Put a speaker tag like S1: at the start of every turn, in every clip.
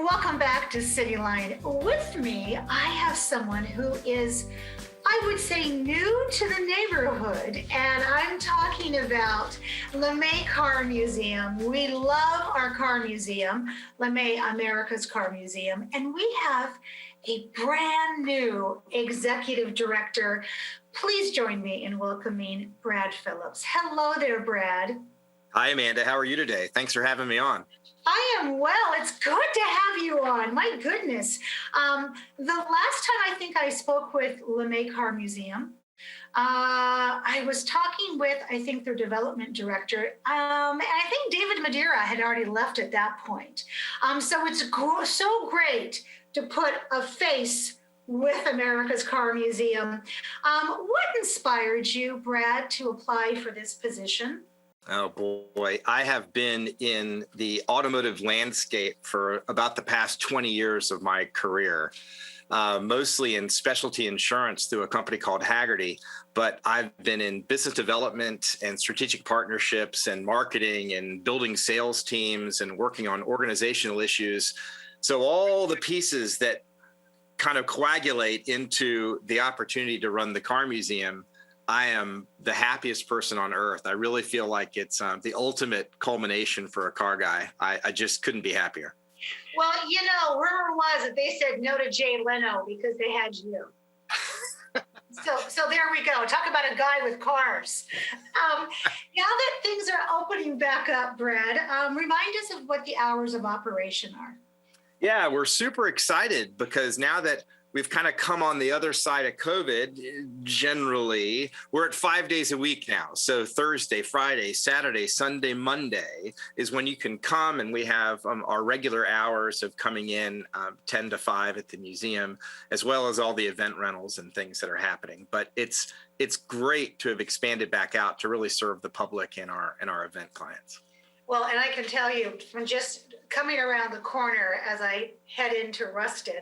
S1: Welcome back to Cityline. With me, I have someone who is, I would say, new to the neighborhood, and I'm talking about LeMay Car Museum. We love our car museum, LeMay-America's Car Museum, and we have a brand new executive director. Please join me in welcoming Brad Phillips. Hello there, Brad.
S2: Hi, Amanda. How are you today? Thanks for having me on.
S1: I am well. It's good to have you on. My goodness. The last time I think I spoke with LeMay Car Museum, I was talking with, I think, their development director. And I think David Madeira had already left at that point. So it's so great to put a face with America's Car Museum. What inspired you, Brad, to apply for this position?
S2: Oh, boy. I have been in the automotive landscape for about the past 20 years of my career, mostly in specialty insurance through a company called Haggerty. But I've been in business development and strategic partnerships and marketing and building sales teams and working on organizational issues. So all the pieces that kind of coagulate into the opportunity to run the car museum, I am the happiest person on earth. I really feel like it's the ultimate culmination for a car guy. I just couldn't be happier.
S1: Well, you know, rumor was that they said no to Jay Leno because they had you. So there we go. Talk about a guy with cars. Now that things are opening back up, Brad, remind us of what the hours of operation are.
S2: Yeah, we're super excited because now that we've kind of come on the other side of COVID, generally, we're at 5 days a week now. So Thursday, Friday, Saturday, Sunday, Monday is when you can come, and we have our regular hours of coming in 10 to 5 at the museum, as well as all the event rentals and things that are happening. But it's great to have expanded back out to really serve the public and our event clients.
S1: Well, and I can tell you from just coming around the corner as I head into Ruston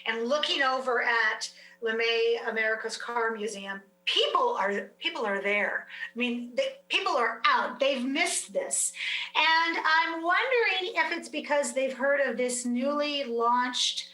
S1: and looking over at LeMay-America's Car Museum, people are there. I mean, people are out. They've missed this. And I'm wondering if it's because they've heard of this newly launched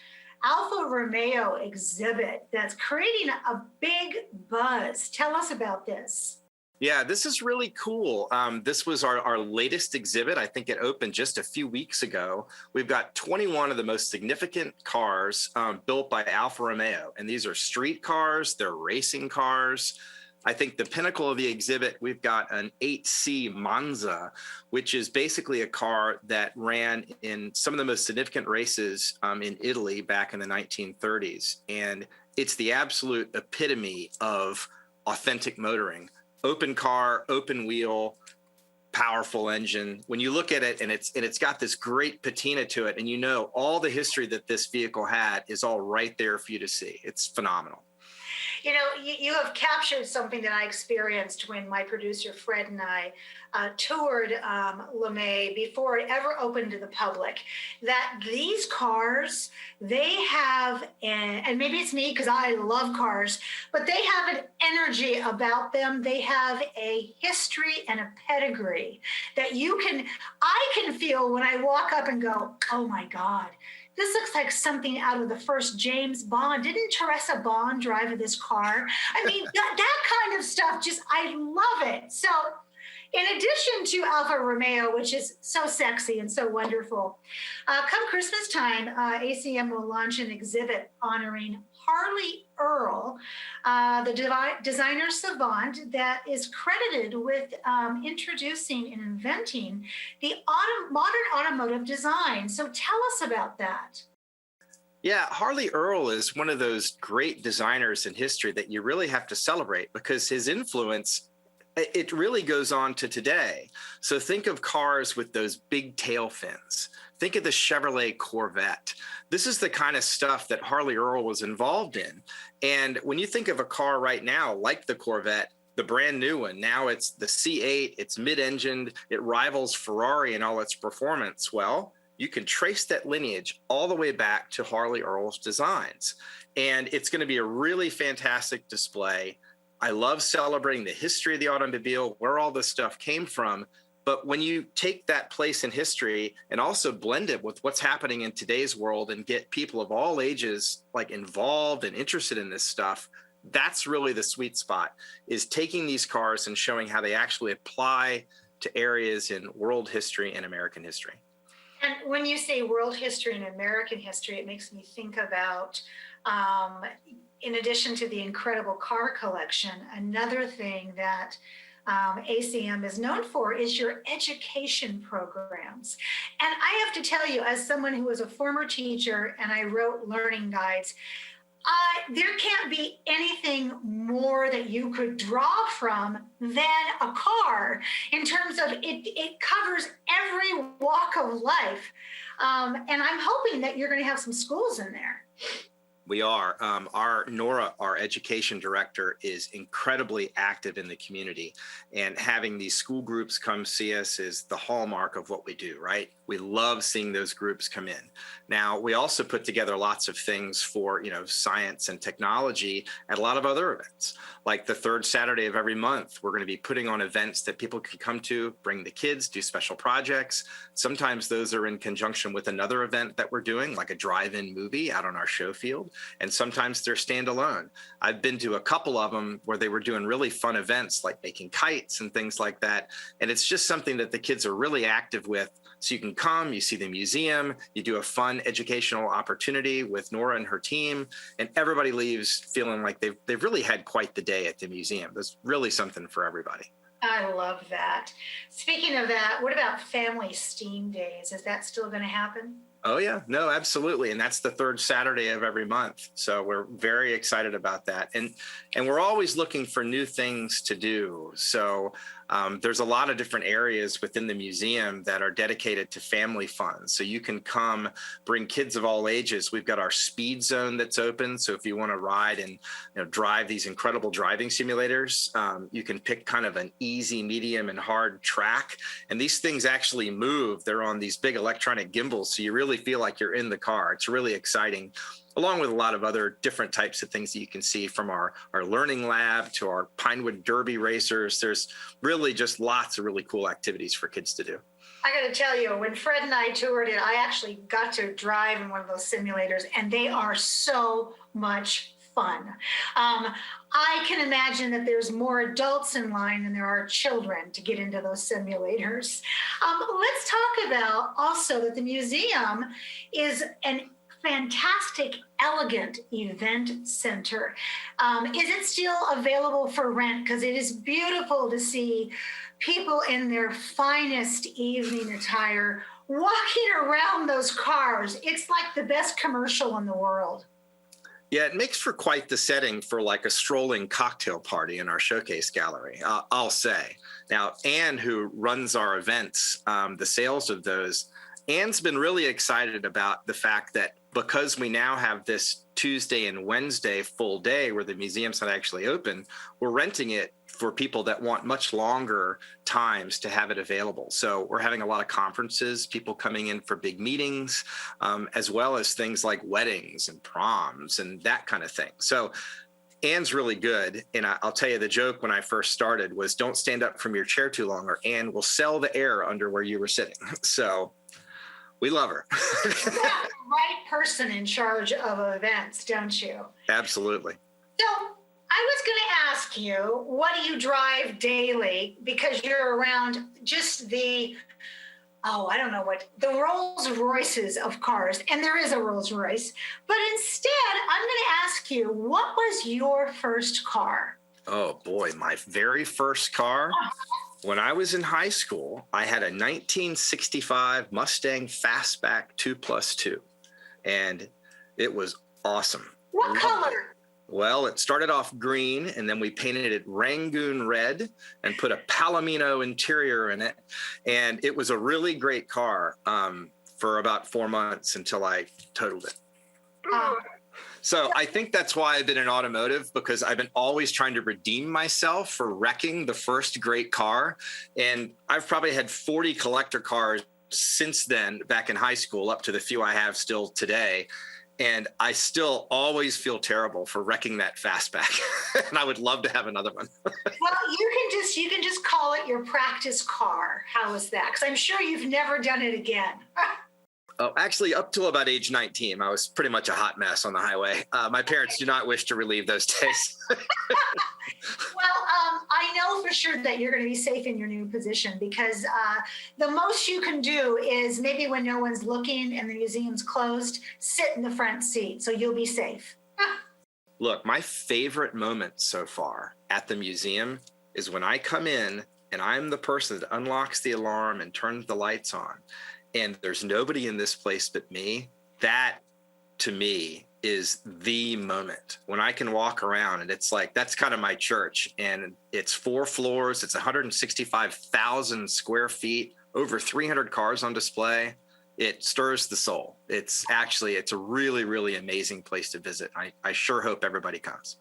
S1: Alfa Romeo exhibit that's creating a big buzz. Tell us about this.
S2: Yeah, this is really cool. This was our latest exhibit. I think it opened just a few weeks ago. We've got 21 of the most significant cars built by Alfa Romeo. And these are street cars, they're racing cars. I think the pinnacle of the exhibit, we've got an 8C Monza, which is basically a car that ran in some of the most significant races in Italy back in the 1930s. And it's the absolute epitome of authentic motoring. Open car, open wheel, powerful engine. When you look at it and it's got this great patina to it, and you know all the history that this vehicle had is all right there for you to see. It's phenomenal.
S1: You know, you have captured something that I experienced when my producer Fred and I toured LeMay before it ever opened to the public, that these cars, they have, and maybe it's me because I love cars, but they have an energy about them. They have a history and a pedigree that I can feel when I walk up and go, oh my God, this looks like something out of the first James Bond. Didn't Teresa Bond drive this car? I mean, that kind of stuff, I love it. So in addition to Alfa Romeo, which is so sexy and so wonderful, come Christmas time, ACM will launch an exhibit honoring Harley Earl, the designer savant that is credited with introducing and inventing the modern automotive design. So tell us about that.
S2: Yeah, Harley Earl is one of those great designers in history that you really have to celebrate because his influence, it really goes on to today. So think of cars with those big tail fins. Think of the Chevrolet Corvette. This is the kind of stuff that Harley Earl was involved in. And when you think of a car right now, like the Corvette, the brand new one, now it's the C8, it's mid-engined, it rivals Ferrari in all its performance. Well, you can trace that lineage all the way back to Harley Earl's designs. And it's going to be a really fantastic display. I love celebrating the history of the automobile, where all this stuff came from. But when you take that place in history and also blend it with what's happening in today's world and get people of all ages like involved and interested in this stuff, that's really the sweet spot, is taking these cars and showing how they actually apply to areas in world history and American history.
S1: And when you say world history and American history, it makes me think about, in addition to the incredible car collection, another thing that ACM is known for is your education programs. And I have to tell you, as someone who was a former teacher and I wrote learning guides, there can't be anything more that you could draw from than a car in terms of it covers every walk of life. And I'm hoping that you're going to have some schools in there.
S2: We are. Our Nora, our education director, is incredibly active in the community, and having these school groups come see us is the hallmark of what we do, right? We love seeing those groups come in. Now, we also put together lots of things for, science and technology at a lot of other events. Like the third Saturday of every month, we're going to be putting on events that people can come to, bring the kids, do special projects. Sometimes those are in conjunction with another event that we're doing, like a drive-in movie out on our show field. And sometimes they're standalone. I've been to a couple of them where they were doing really fun events like making kites and things like that. And it's just something that the kids are really active with. So you can come, you see the museum, you do a fun educational opportunity with Nora and her team, and everybody leaves feeling like they've really had quite the day at the museum. There's really something for everybody.
S1: I love that. Speaking of that, what about family STEAM days? Is that still going to happen?
S2: Oh, yeah. No, absolutely. And that's the third Saturday of every month. So we're very excited about that. And we're always looking for new things to do. So there's a lot of different areas within the museum that are dedicated to family fun. So you can come, bring kids of all ages. We've got our speed zone that's open. So if you want to ride and drive these incredible driving simulators, you can pick kind of an easy, medium, and hard track. And these things actually move. They're on these big electronic gimbals. So you really feel like you're in the car. It's really exciting, along with a lot of other different types of things that you can see, from our learning lab to our Pinewood Derby racers. There's really just lots of really cool activities for kids to do.
S1: I got to tell you, when Fred and I toured it, I actually got to drive in one of those simulators, and they are so much fun. I can imagine that there's more adults in line than there are children to get into those simulators. Let's talk about also that the museum is an fantastic, elegant event center. Is it still available for rent? Because it is beautiful to see people in their finest evening attire walking around those cars. It's like the best commercial in the world.
S2: Yeah, it makes for quite the setting for like a strolling cocktail party in our showcase gallery, I'll say. Now, Anne, who runs our events, the sales of those, Anne's been really excited about the fact that because we now have this Tuesday and Wednesday full day where the museum's not actually open, we're renting it for people that want much longer times to have it available. So we're having a lot of conferences, people coming in for big meetings, as well as things like weddings and proms and that kind of thing. So Anne's really good. And I'll tell you, the joke when I first started was, don't stand up from your chair too long or Anne will sell the air under where you were sitting. So we love her.
S1: You have the right person in charge of events, don't you?
S2: Absolutely.
S1: So I was going to ask you, what do you drive daily? Because you're around just the Rolls Royces of cars. And there is a Rolls Royce. But instead, I'm going to ask you, what was your first car?
S2: Oh, boy. My very first car. When I was in high school, I had a 1965 Mustang Fastback 2+2, and it was awesome.
S1: What color?
S2: Well, it started off green, and then we painted it Rangoon red and put a Palomino interior in it, and it was a really great car for about 4 months until I totaled it. So I think that's why I've been in automotive, because I've been always trying to redeem myself for wrecking the first great car. And I've probably had 40 collector cars since then, back in high school, up to the few I have still today. And I still always feel terrible for wrecking that fastback. And I would love to have another one.
S1: Well, you can just call it your practice car. How is that? Because I'm sure you've never done it again.
S2: Oh, actually, up till about age 19, I was pretty much a hot mess on the highway. My parents do not wish to relive those days.
S1: Well, I know for sure that you're going to be safe in your new position because the most you can do is maybe when no one's looking and the museum's closed, sit in the front seat. So you'll be safe.
S2: Look, my favorite moment so far at the museum is when I come in and I'm the person that unlocks the alarm and turns the lights on, and there's nobody in this place but me. That, to me, is the moment when I can walk around and it's like, that's kind of my church. And it's 4 floors, it's 165,000 square feet, over 300 cars on display. It stirs the soul. It's a really, really amazing place to visit. I sure hope everybody comes.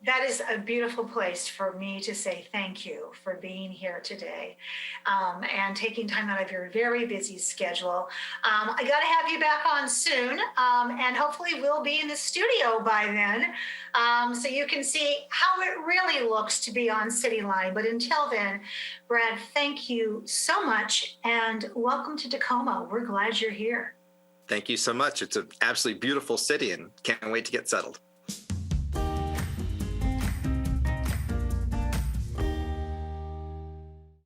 S1: That is a beautiful place for me to say thank you for being here today and taking time out of your very busy schedule. I got to have you back on soon, and hopefully we'll be in the studio by then so you can see how it really looks to be on Cityline. But until then, Brad, thank you so much and welcome to Tacoma. We're glad you're here.
S2: Thank you so much. It's an absolutely beautiful city and can't wait to get settled.